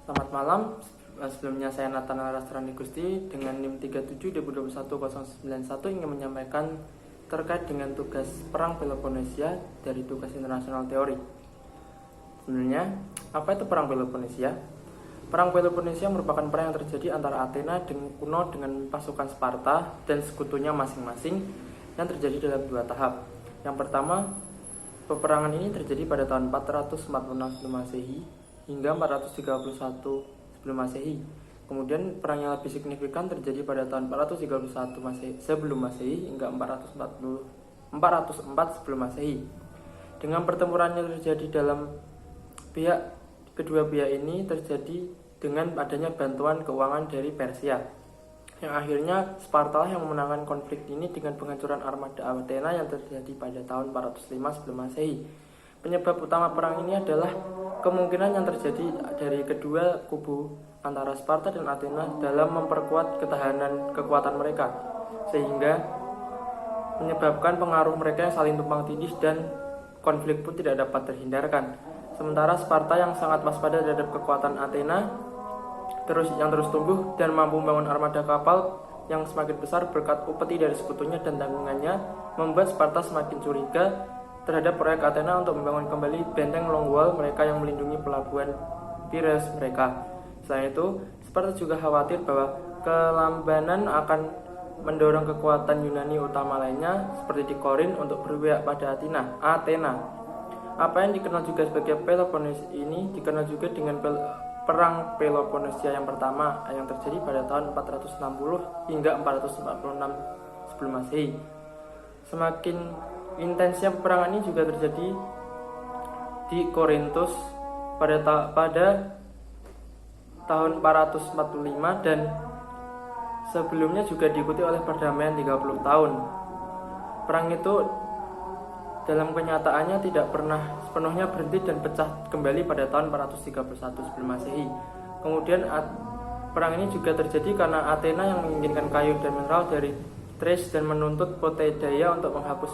Selamat malam. Sebelumnya saya Nathan Arastrani Gusti dengan NIM 37 ingin menyampaikan terkait dengan tugas Perang Peloponnesia dari tugas internasional teori. Sebenarnya, apa itu Perang Peloponnesia? Perang Peloponnesia merupakan perang yang terjadi antara Athena kuno dengan pasukan Sparta dan sekutunya masing-masing yang terjadi dalam dua tahap. Yang pertama, peperangan ini terjadi pada tahun 446 sebelum Masehi hingga 431 sebelum Masehi. Kemudian perang yang lebih signifikan terjadi pada tahun 431 sebelum Masehi hingga 404 sebelum Masehi. Dengan pertempuran yang terjadi dalam kedua pihak ini terjadi dengan adanya bantuan keuangan dari Persia. Yang akhirnya Sparta yang memenangkan konflik ini dengan penghancuran armada Athena yang terjadi pada tahun 405 sebelum Masehi. Penyebab utama perang ini adalah kemungkinan yang terjadi dari kedua kubu antara Sparta dan Athena dalam memperkuat kekuatan mereka, sehingga menyebabkan pengaruh mereka yang saling tumpang tindih dan konflik pun tidak dapat terhindarkan. Sementara Sparta yang sangat waspada terhadap kekuatan Athena terus tumbuh dan mampu membangun armada kapal yang semakin besar berkat upeti dari sekutunya dan tanggungannya, membuat Sparta semakin curiga terhadap proyek Athena untuk membangun kembali benteng long wall mereka yang melindungi pelabuhan Piraeus mereka. Selain itu, Sparta juga khawatir bahwa kelambanan akan mendorong kekuatan Yunani utama lainnya seperti di Korin untuk berpihak pada Athena. Apa yang dikenal juga sebagai Peloponnesia ini dikenal juga dengan Perang Peloponnesia yang pertama yang terjadi pada tahun 460 hingga 446 sebelum Masehi. Semakin intensnya peperangan ini juga terjadi di Korintus pada tahun 445 dan sebelumnya juga diikuti oleh perdamaian 30 tahun. Perang itu dalam kenyataannya tidak pernah sepenuhnya berhenti dan pecah kembali pada tahun 431 sebelum Masehi. Kemudian perang ini juga terjadi karena Athena yang menginginkan kayu dan mineral dari Thrace dan menuntut Potidaea untuk menghapus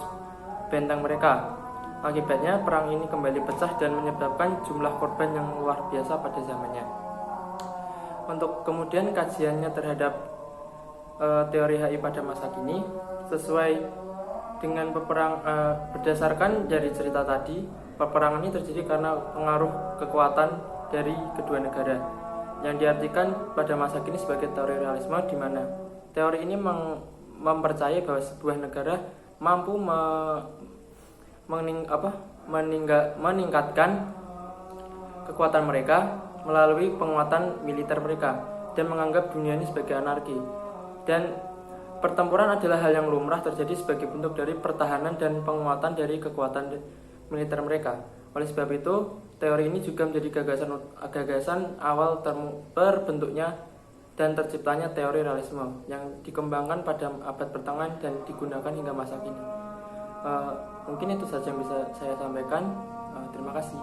benteng mereka. Akibatnya perang ini kembali pecah dan menyebabkan jumlah korban yang luar biasa pada zamannya. Untuk kemudian kajiannya terhadap teori HI pada masa kini sesuai dengan berdasarkan dari cerita tadi, peperangan ini terjadi karena pengaruh kekuatan dari kedua negara yang diartikan pada masa kini sebagai teori realisme, di mana teori ini mempercayai bahwa sebuah negara mampu meningkatkan kekuatan mereka melalui penguatan militer mereka dan menganggap dunia ini sebagai anarki. Dan pertempuran adalah hal yang lumrah terjadi sebagai bentuk dari pertahanan dan penguatan dari kekuatan militer mereka. Oleh sebab itu, teori ini juga menjadi gagasan awal terbentuknya dan terciptanya teori realisme yang dikembangkan pada abad pertengahan dan digunakan hingga masa kini. Mungkin itu saja yang bisa saya sampaikan. Terima kasih.